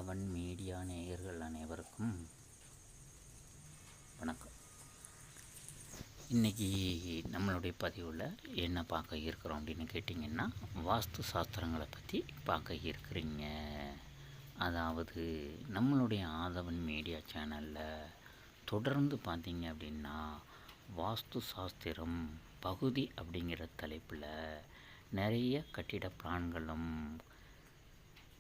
ஆதவன் media நேயர்கள் அனைவருக்கும் வணக்கம். இன்றைக்கி நம்மளுடைய பதிவில் என்ன பார்க்க இருக்கிறோம் அப்படின்னு கேட்டிங்கன்னா, வாஸ்து சாஸ்திரங்களை பற்றி பார்க்க இருக்கிறீங்க. அதாவது நம்மளுடைய ஆதவன் மீடியா சேனலில் தொடர்ந்து பார்த்தீங்க அப்படின்னா, வாஸ்து சாஸ்திரம் பகுதி அப்படிங்கிற தலைப்பில் நிறைய கட்டிட பிளான்களும்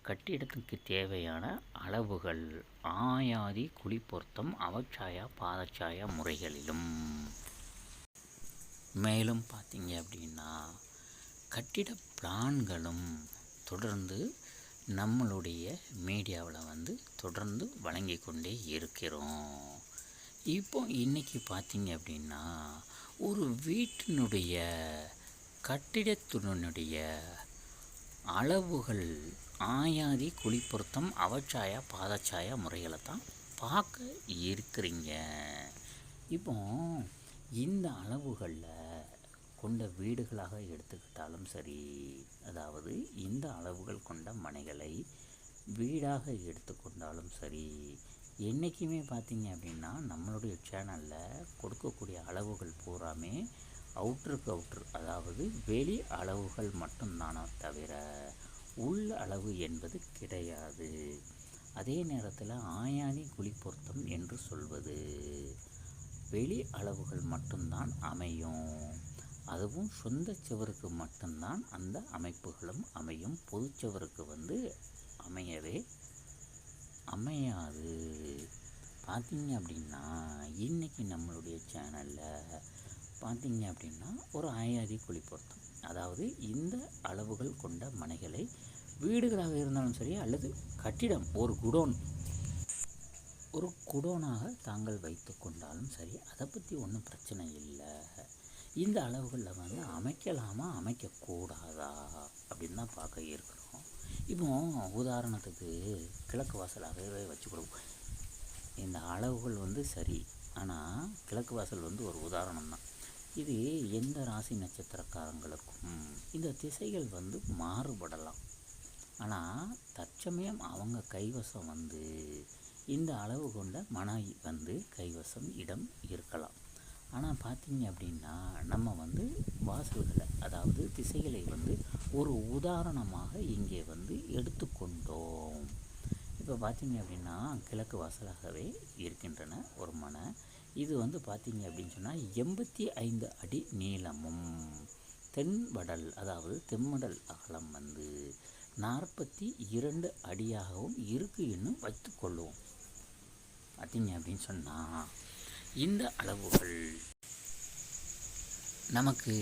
கட்டிடத்துக்கு தேவையான அளவுகள், ஆயாதி, குழி பொருத்தம், அவச்சாயா, பாதச்சாயா முறைகளிலும் மேலும் பார்த்தீங்க அப்படின்னா கட்டிட பிளான்களும் தொடர்ந்து நம்மளுடைய மீடியாவில் தொடர்ந்து வழங்கி கொண்டே இருக்கிறோம். இப்போ இன்றைக்கி பார்த்தீங்க அப்படின்னா ஒரு வீட்டினுடைய கட்டிடத்தினுடைய அளவுகள், ஆயாதி, குழி பொருத்தம், அவச்சாயா, பாதச்சாயா முறைகளை தான் பார்க்க இருக்கிறீங்க. இப்போ இந்த அளவுகளில் கொண்ட வீடுகளாக எடுத்துக்கிட்டாலும் சரி, அதாவது இந்த அளவுகள் கொண்ட மனைகளை வீடாக எடுத்துக்கொண்டாலும் சரி, என்றைக்குமே பார்த்தீங்க அப்படின்னா நம்மளுடைய சேனலில் கொடுக்கக்கூடிய அளவுகள் பூராமே அவுட்ருக்கு அவுட்ரு, அதாவது வெளி அளவுகள் மட்டும்தானே தவிர உள் அளவு என்பது கிடையாது. அதே நேரத்தில் ஆயாதி, குழி பொருத்தம் என்று சொல்வது வெளி அளவுகள் மட்டும்தான் அமையும். அதுவும் சொந்த சுவருக்கு மட்டும்தான் அந்த அமைப்புகளும் அமையும். பொதுச்சுவருக்கு அமையவே அமையாது. பார்த்தீங்க அப்படின்னா இன்றைக்கி நம்மளுடைய சேனலில் பார்த்தீங்க அப்படின்னா ஒரு ஆயாதி, குழி பொருத்தம், அதாவது இந்த அளவுகள் கொண்ட மனைகளை வீடுகளாக இருந்தாலும் சரி அல்லது கட்டிடம் ஒரு குடோனாக தாங்கள் வைத்து கொண்டாலும் சரி, அதை பற்றி ஒன்றும் பிரச்சனை இல்லை. இந்த அளவுகளில் அமைக்கலாமா அமைக்கக்கூடாதா அப்படின்னு தான் பார்க்க இருக்கிறோம். இப்போ உதாரணத்துக்கு கிழக்கு வாசலாகவே வச்சுக்கிடுவோம். இந்த அளவுகள் சரி, ஆனால் கிழக்கு வாசல் ஒரு உதாரணம் தான். இது எந்த ராசி நட்சத்திரக்காரங்களுக்கும் இந்த திசைகள் மாறுபடலாம். ஆனால் தற்சமயம் அவங்க கைவசம் இந்த அளவு கொண்ட மனை கைவசம் இடம் இருக்கலாம். ஆனால் பார்த்தீங்க அப்படின்னா நம்ம வாசல்களை, அதாவது திசைகளை ஒரு உதாரணமாக இங்கே எடுத்துக்கொண்டோம். இப்போ பார்த்தீங்க அப்படின்னா கிழக்கு வாசலாகவே இருக்கின்றன ஒரு மனை. இது பார்த்தீங்க அப்படின்னு சொன்னால் 85 அடி நீளமும் தென்வடல், அதாவது தென்மடல் அகலம் 42 அடியாகவும் இருக்குன்னு வைத்துக்கொள்வோம். பார்த்தீங்க அப்படின்னு சொன்னால் இந்த அளவுகள் நமக்கு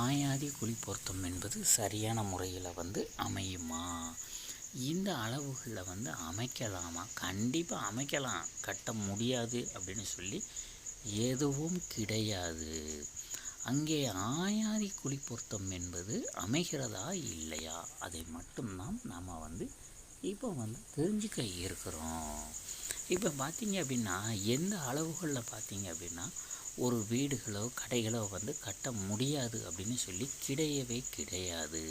ஆயாதி, குழி பொருத்தம் என்பது சரியான முறையில் அமையுமா? இந்த அளவுகளில் அமைக்கலாமா? கண்டிப்பாக அமைக்கலாம். கட்ட முடியாது அப்படின்னு சொல்லி எதுவும் கிடையாது. அங்கே ஆயாதி, குழி பொருத்தம் என்பது அமைகிறதா இல்லையா, அதை மட்டும்தான் நாம் இப்போ தெரிஞ்சுக்க இருக்கிறோம். இப்போ பார்த்தீங்க அப்படின்னா எந்த அளவுகளில் பார்த்தீங்க அப்படின்னா ஒரு வீடுகளோ கடைகளோ கட்ட முடியாது அப்படின்னு சொல்லி கிடையவே கிடையாது.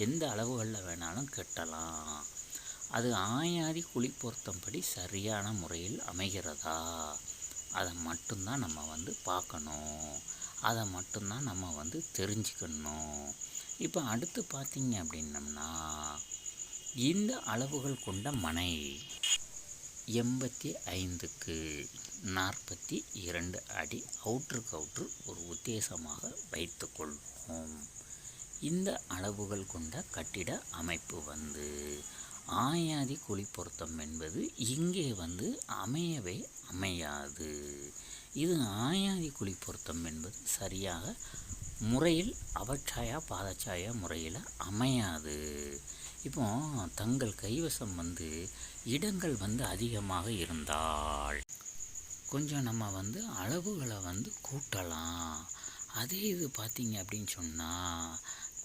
எந்த அளவுகளில் வேணாலும் கட்டலாம். அது ஆயாதி, குழி பொருத்தம் படி சரியான முறையில் அமைகிறதா, அதை மட்டும்தான் நம்ம பார்க்கணும். அதை மட்டும்தான் நம்ம தெரிஞ்சுக்கணும். இப்போ அடுத்து பார்த்தீங்க அப்படின்னம்னா இந்த அளவுகள் கொண்ட மனை 85க்கு 42 அடி அவுட்ருக்கு அவுட்ரு ஒரு உத்தேசமாக வைத்துக்கொள்வோம். இந்த அளவுகள் கொண்ட கட்டிட அமைப்பு ஆயாதி, குழி பொருத்தம் என்பது இங்கே அமையவே அமையாது. இது ஆயாதி, குழி பொருத்தம் என்பது சரியாக முறையில் அவச்சாயா, பாதச்சாயா முறையில் அமையாது. இப்போ தங்கள் கைவசம் இடங்கள் அதிகமாக இருந்தால் கொஞ்சம் நம்ம அளவுகளை கூட்டலாம். அதே இது பார்த்தீங்க அப்படின்னு சொன்னால்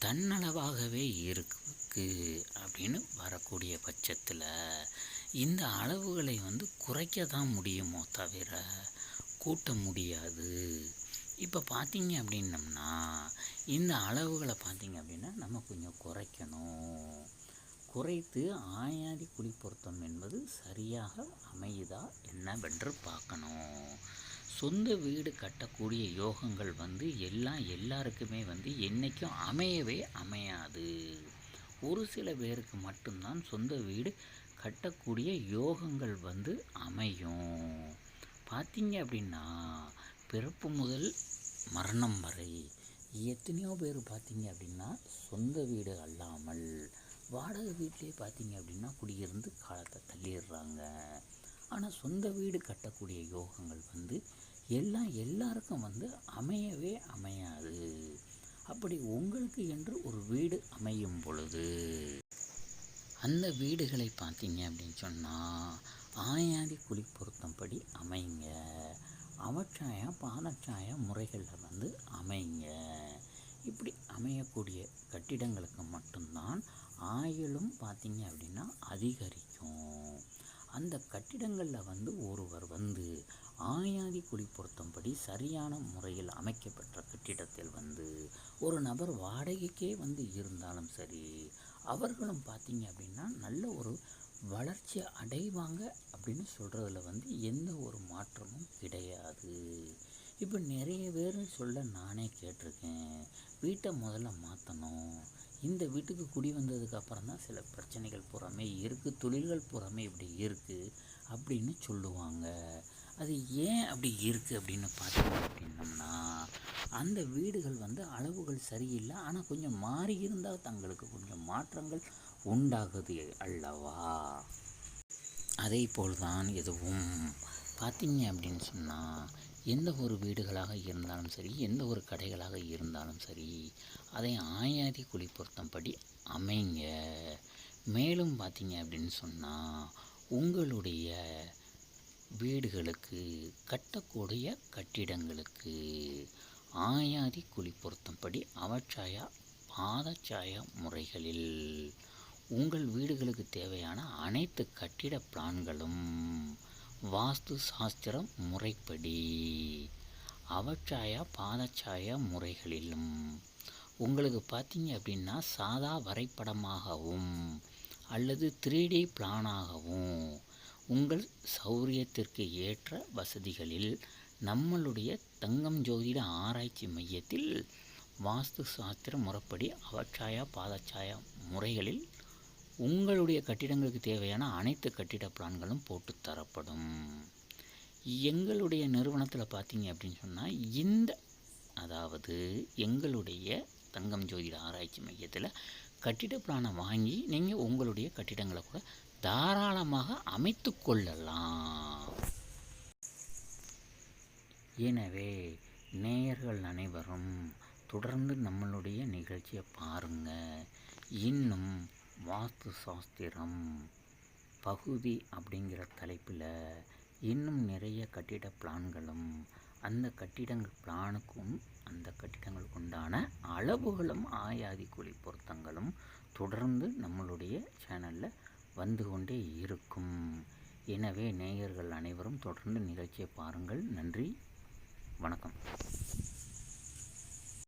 தன்னளவாகவே இருக்கு அப்படின்னு வரக்கூடிய பட்சத்தில் இந்த அளவுகளை குறைக்க தான் முடியுமோ தவிர கூட்ட முடியாது. இப்போ பார்த்தீங்க அப்படின்னம்னா இந்த அளவுகளை பார்த்தீங்க அப்படின்னா நம்ம கொஞ்சம் குறைத்து ஆயாதி குழி பொருத்தம் என்பது சரியாக அமையுதா என்னவென்று பார்க்கணும். சொந்த வீடு கட்டக்கூடிய யோகங்கள் எல்லாருக்குமே என்றைக்கும் அமையவே அமையாது. ஒரு சில பேருக்கு மட்டும்தான் சொந்த வீடு கட்டக்கூடிய யோகங்கள் அமையும். பார்த்தீங்க அப்படின்னா பிறப்பு முதல் மரணம் வரை எத்தனையோ பேர் பார்த்தீங்க அப்படின்னா சொந்த வீடு அல்லாமல் வாடகை வீட்டிலே பார்த்தீங்க அப்படின்னா குடியிருந்து காலத்தை தள்ளிடுறாங்க. ஆனால் சொந்த வீடு கட்டக்கூடிய யோகங்கள் எல்லாருக்கும் அமையவே அமையாது. அப்படி உங்களுக்கு என்று ஒரு வீடு அமையும் பொழுது அந்த வீடுகளை பார்த்தீங்க அப்படின்னு சொன்னால் ஆயாதி குழி பொருத்தம்படி அமைங்க. அவச்சாய பாதச்சாய முறைகளில் அமைங்க. இப்படி அமையக்கூடிய கட்டிடங்களுக்கு மட்டும்தான் ஆயுளும் பார்த்தீங்க அப்படின்னா அதிகரிக்கும். அந்த கட்டிடங்களில் ஒருவர் ஆயாதி குழி பொருத்தம்படி சரியான முறையில் அமைக்கப்பட்ட கட்டிடத்தில் ஒரு நபர் வாடகைக்கே இருந்தாலும் சரி, அவர்களும் பார்த்தீங்க அப்படின்னா நல்ல ஒரு வளர்ச்சி அடைவாங்க அப்படின்னு சொல்கிறதுல எந்த ஒரு மாற்றமும் கிடையாது. இப்போ நிறைய பேர் சொல்ல நானே கேட்டிருக்கேன், வீட்டை முதல்ல மாற்றணும், இந்த வீட்டுக்கு குடி வந்ததுக்கு அப்புறம் தான் சில பிரச்சனைகள் பூராமே இருக்குது, தொழில்கள் பூராமே இப்படி இருக்குது அப்படின்னு சொல்லுவாங்க. அது ஏன் அப்படி இருக்குது அப்படின்னு பார்த்தோம் அப்படின்னம்னா, அந்த வீடுகள் அளவுகள் சரியில்லை, ஆனால் கொஞ்சம் மாறி இருந்தால் தங்களுக்கு கொஞ்சம் மாற்றங்கள் உண்டாகுது அல்லவா. அதே போல்தான் எதுவும் பார்த்தீங்க அப்படின்னு சொன்னால் எந்த ஒரு வீடுகளாக இருந்தாலும் சரி, எந்த ஒரு கடைகளாக இருந்தாலும் சரி, அதை ஆயாதி குழி பொருத்தம்படி அமைங்க. மேலும் பார்த்தீங்க அப்படின்னு சொன்னால் உங்களுடைய வீடுகளுக்கு கட்டக்கூடிய கட்டிடங்களுக்கு ஆயாதி குழி பொருத்தம்படி அவச்சாயா பாதச்சாய முறைகளில் உங்கள் வீடுகளுக்கு தேவையான அனைத்து கட்டிட பிளான்களும் வாஸ்து சாஸ்திர முறைப்படி அவச்சாய பாதச்சாய முறைகளிலும் உங்களுக்கு பார்த்தீங்க அப்படின்னா சாதா வரைபடமாகவும் அல்லது 3D பிளானாகவும் உங்கள் சௌரியத்திற்கு ஏற்ற வசதிகளில் நம்மளுடைய தங்கம் ஜோதிட ஆராய்ச்சி மையத்தில் வாஸ்து சாஸ்திர முறைப்படி அவச்சாய பாதச்சாய முறைகளில் உங்களுடைய கட்டிடங்களுக்கு தேவையான அனைத்து கட்டிட பிளான்களும் போட்டு தரப்படும். எங்களுடைய நிறுவனத்தில் பார்த்தீங்க அப்படின்னு சொன்னால் அதாவது எங்களுடைய தங்கம் ஜோதிட ஆராய்ச்சி மையத்தில் கட்டிட பிளானை வாங்கி நீங்கள் உங்களுடைய கட்டிடங்களை கூட தாராளமாக அமைத்து கொள்ளலாம். எனவே நேயர்கள் அனைவரும் தொடர்ந்து நம்மளுடைய நிகழ்ச்சியை பாருங்கள். இன்னும் வாஸ்து சாஸ்திரம் பகுதி அப்படிங்கிற தலைப்பில் இன்னும் நிறைய கட்டிட பிளான்களும் அந்த கட்டிடங்கள் பிளானுக்கும் அந்த கட்டிடங்களுக்கு உண்டான அளவுகளும் ஆயாதி குழி பொருத்தங்களும் தொடர்ந்து நம்மளுடைய சேனலில் வந்து கொண்டே இருக்கும். எனவே நேயர்கள் அனைவரும் தொடர்ந்து நிகழ்ச்சியை பாருங்கள். நன்றி, வணக்கம்.